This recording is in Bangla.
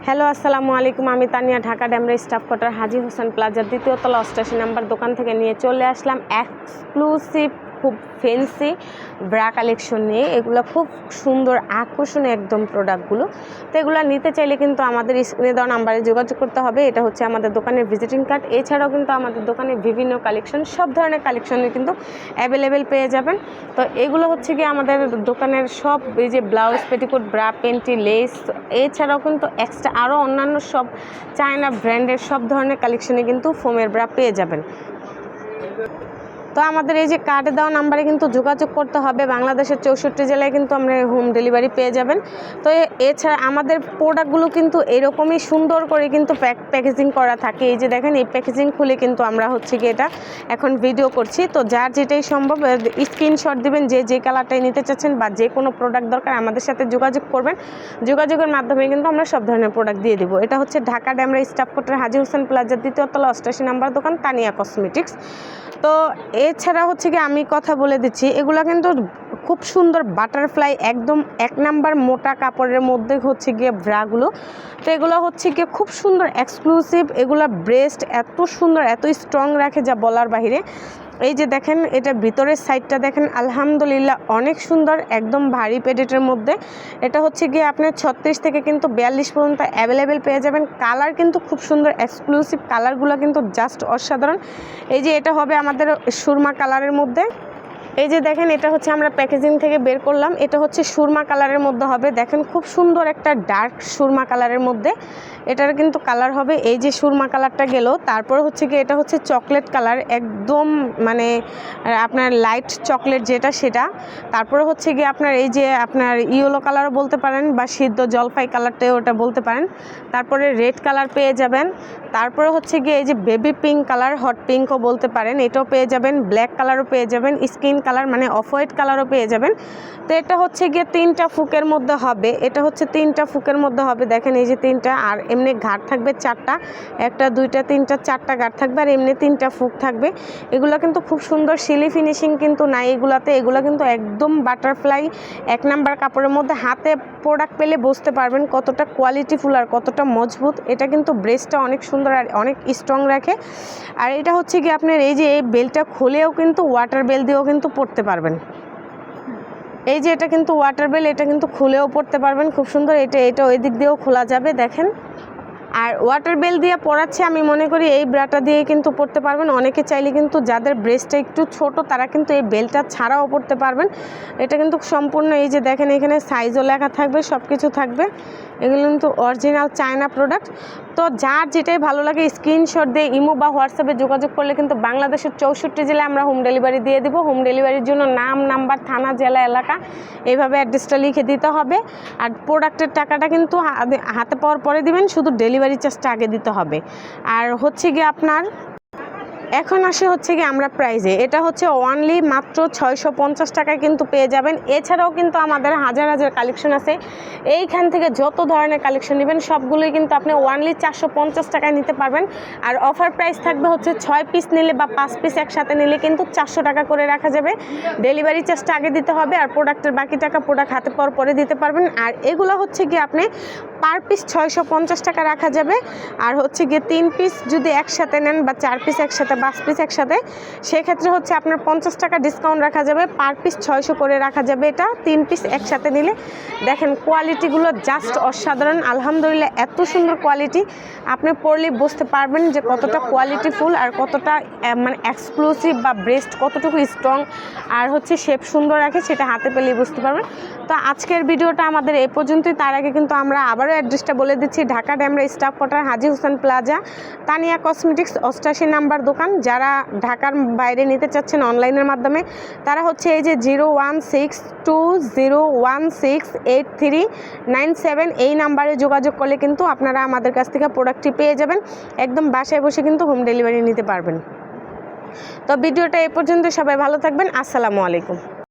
হ্যালো আসসালামু আলাইকুম। আমি তানিয়া, ঢাকা ড্যামরা স্টাফ কোয়ার্টার হাজী হোসেন প্লাজার ২য় তলা ৮৮ নাম্বার দোকান থেকে নিয়ে চলে আসলাম এক্সক্লুসিভ খুব ফ্যান্সি ব্রা কালেকশন নিয়ে। এগুলো খুব সুন্দর আকর্ষণীয় একদম প্রোডাক্টগুলো। তো এগুলো নিতে চাইলে কিন্তু আমাদের স্ক্রিনে দেওয়া নাম্বারে যোগাযোগ করতে হবে। এটা হচ্ছে আমাদের দোকানের ভিজিটিং কার্ড। এছাড়াও কিন্তু আমাদের দোকানে বিভিন্ন কালেকশন, সব ধরনের কালেকশনে কিন্তু অ্যাভেলেবেল পেয়ে যাবেন। তো এগুলো হচ্ছে কি আমাদের দোকানের সব এই যে blouse, petticoat, bra, panty, lace, এছাড়াও কিন্তু এক্সট্রা আরও অন্যান্য সব চায়না ব্র্যান্ডের সব ধরনের কালেকশনে কিন্তু ফোমের ব্রা পেয়ে যাবেন। তো আমাদের এই যে কার্ডে দেওয়া নাম্বারে কিন্তু যোগাযোগ করতে হবে। বাংলাদেশের 64 জেলায় কিন্তু আমরা হোম ডেলিভারি পেয়ে যাবেন। তো এছাড়া আমাদের প্রোডাক্টগুলো কিন্তু এরকমই সুন্দর করে কিন্তু প্যাকেজিং করা থাকে। এই যে দেখেন, এই প্যাকেজিং খুলে কিন্তু আমরা হচ্ছে কি এটা এখন ভিডিও করছি। তো যার যেটাই সম্ভব স্ক্রিনশট দিবেন, যে কালারটাই নিতে চাচ্ছেন বা যে কোনো প্রোডাক্ট দরকার আমাদের সাথে যোগাযোগ করবেন। যোগাযোগের মাধ্যমে কিন্তু আমরা সব ধরনের প্রোডাক্ট দিয়ে দিব। এটা হচ্ছে ঢাকা ড্যামরা স্টাফ কোয়ার্টার হাজী হোসেন প্লাজার ২য় তলা ৮৮ নাম্বার দোকান, তানিয়া কসমেটিক্স। তো এছাড়া হচ্ছে কি আমি কথা বলে দিচ্ছি, এগুলো কিন্তু খুব সুন্দর বাটারফ্লাই একদম ১ নাম্বার মোটা কাপড়ের মধ্যে হচ্ছে গিয়ে ব্রাগুলো। তো এগুলো হচ্ছে গিয়ে খুব সুন্দর এক্সক্লুসিভ। এগুলো ব্রেস্ট এত সুন্দর, এত স্ট্রং রাখে যা বলার বাহিরে। এই যে দেখেন, এটা ভিতরের সাইডটা দেখেন, আলহামদুলিল্লাহ অনেক সুন্দর, একদম ভারী পেডেটের মধ্যে। এটা হচ্ছে গিয়ে আপনার 36 থেকে কিন্তু 42 পর্যন্ত অ্যাভেলেবেল পেয়ে যাবেন। কালার কিন্তু খুব সুন্দর এক্সক্লুসিভ, কালারগুলো কিন্তু জাস্ট অসাধারণ। এই যে এটা হবে আমাদের সুরমা কালারের মধ্যে। এই যে দেখেন, এটা হচ্ছে আমরা প্যাকেজিং থেকে বের করলাম। এটা হচ্ছে সুরমা কালারের মধ্যে হবে। দেখেন খুব সুন্দর একটা ডার্ক সুরমা কালারের মধ্যে এটার কিন্তু কালার হবে। এই যে সুরমা কালারটা গেল, তারপর হচ্ছে কি এটা হচ্ছে চকলেট কালার, একদম মানে আপনার লাইট চকলেট যেটা সেটা। তারপরে হচ্ছে কি আপনার এই যে আপনার ইয়েলো কালারও বলতে পারেন বা সিদ্ধ জলপাই কালারটাও ওটা বলতে পারেন। তারপরে রেড কালার পেয়ে যাবেন। তারপরে হচ্ছে গিয়ে এই যে বেবি পিঙ্ক কালার, হট পিঙ্কও বলতে পারেন, এটাও পেয়ে যাবেন। ব্ল্যাক কালারও পেয়ে যাবেন, স্কিন কালার মানে অফ হোয়াইট কালারও পেয়ে যাবেন। তো এটা হচ্ছে গিয়ে 3টা ফুকের মধ্যে হবে। এটা হচ্ছে 3টা ফুকের মধ্যে হবে। দেখেন এই যে 3টা, আর এমনি ঘাট থাকবে 4টা, 1টা 2টা 3টা 4টা ঘাট থাকবে, আর এমনি 3টা ফুক থাকবে। এগুলো কিন্তু খুব সুন্দর সিলি ফিনিশিং কিন্তু নাই এগুলাতে। এগুলো কিন্তু একদম বাটারফ্লাই 1 নাম্বার কাপড়ের মধ্যে। হাতে প্রোডাক্ট পেলে বুঝতে পারবেন কতটা কোয়ালিটিফুল আর কতটা মজবুত। এটা কিন্তু ব্রেসটা অনেক সুন্দর আর অনেক স্ট্রং রাখে। আর এটা হচ্ছে কি আপনার এই যে এই বেলটা খুলেও কিন্তু ওয়াটার বেল দিয়েও কিন্তু পরতে পারবেন। এই যে এটা কিন্তু ওয়াটার বেল, এটা কিন্তু খুলেও পরতে পারবেন খুব সুন্দর। এটা ওই দিক দিয়েও খোলা যাবে দেখেন। আর ওয়াটার বেল দিয়ে পরাচ্ছে, আমি মনে করি এই ব্রাটা দিয়ে কিন্তু পরতে পারবেন। অনেকে চাইলে কিন্তু যাদের ব্রেস্টটা একটু ছোট তারা কিন্তু এই বেলটা ছাড়াও পরতে পারবেন। এটা কিন্তু সম্পূর্ণ এই যে দেখেন, এখানে সাইজও লেখা থাকবে, সব কিছু থাকবে। এগুলো কিন্তু অরিজিনাল চায়না প্রোডাক্ট। তো যার যেটাই ভালো লাগে স্ক্রিনশট দিয়ে ইমো বা হোয়াটসঅ্যাপে যোগাযোগ করলে কিন্তু বাংলাদেশের 64 জেলায় আমরা হোম ডেলিভারি দিয়ে দেবো। হোম ডেলিভারির জন্য নাম, নাম্বার, থানা, জেলা, এলাকা এইভাবে অ্যাড্রেসটা লিখে দিতে হবে। আর প্রোডাক্টের টাকাটা কিন্তু হাতে পাওয়ার পরে দিবেন, শুধু ডেলিভারি চার্জটা আগে দিতে হবে। আর হচ্ছে গিয়ে আপনার এখন আসে হচ্ছে কি আমরা প্রাইজে, এটা হচ্ছে অনলি মাত্র 650 টাকায় কিন্তু পেয়ে যাবেন। এছাড়াও কিন্তু আমাদের হাজার হাজার কালেকশন আছে। এইখান থেকে যত ধরনের কালেকশন নেবেন সবগুলোই কিন্তু আপনি অনলি 450 টাকায় নিতে পারবেন। আর অফার প্রাইস থাকবে হচ্ছে 6 পিস নিলে বা 5 পিস একসাথে নিলে কিন্তু 400 টাকা করে রাখা যাবে। ডেলিভারি চার্জটা আগে দিতে হবে, আর প্রোডাক্টের বাকি টাকা প্রোডাক্ট হাতে পাওয়ার পরে দিতে পারবেন। আর এগুলো হচ্ছে কি আপনি পার পিস 650 টাকা রাখা যাবে। আর হচ্ছে গিয়ে 3 পিস যদি একসাথে নেন বা 4 পিস একসাথে, 5 পিস একসাথে, সেক্ষেত্রে হচ্ছে আপনার 50 টাকা ডিসকাউন্ট রাখা যাবে। পার পিস 600 করে রাখা যাবে। এটা 3 পিস একসাথে নিলে দেখেন কোয়ালিটিগুলো জাস্ট অসাধারণ। আলহামদুলিল্লাহ এত সুন্দর কোয়ালিটি, আপনি পরলে বুঝতে পারবেন যে কতটা কোয়ালিটিফুল আর কতটা মানে এক্সক্লুসিভ বা ব্রেস্ট কতটুকু স্ট্রং আর হচ্ছে শেপ সুন্দর রাখে, সেটা হাতে পেলেই বুঝতে পারবেন। তো আজকের ভিডিওটা আমাদের এই পর্যন্তই। তার আগে কিন্তু আমরা আবারও অ্যাড্রেসটা বলে দিচ্ছি, Dhaka Demra staff quarter Haji Hossain plaza, Tania cosmetics 88 number দোকান। যারা ঢাকার বাইরে নিতে চাচ্ছেন অনলাইনের মাধ্যমে তারা হচ্ছে এই যে 016201683997 এই নাম্বারে যোগাযোগ করলে কিন্তু আপনারা আমাদের কাছ থেকে প্রোডাক্টটি পেয়ে যাবেন। একদম বাসায় বসে কিন্তু হোম ডেলিভারি নিতে পারবেন। তো ভিডিওটা এই পর্যন্ত, সবাই ভালো থাকবেন। আসসালামু আলাইকুম।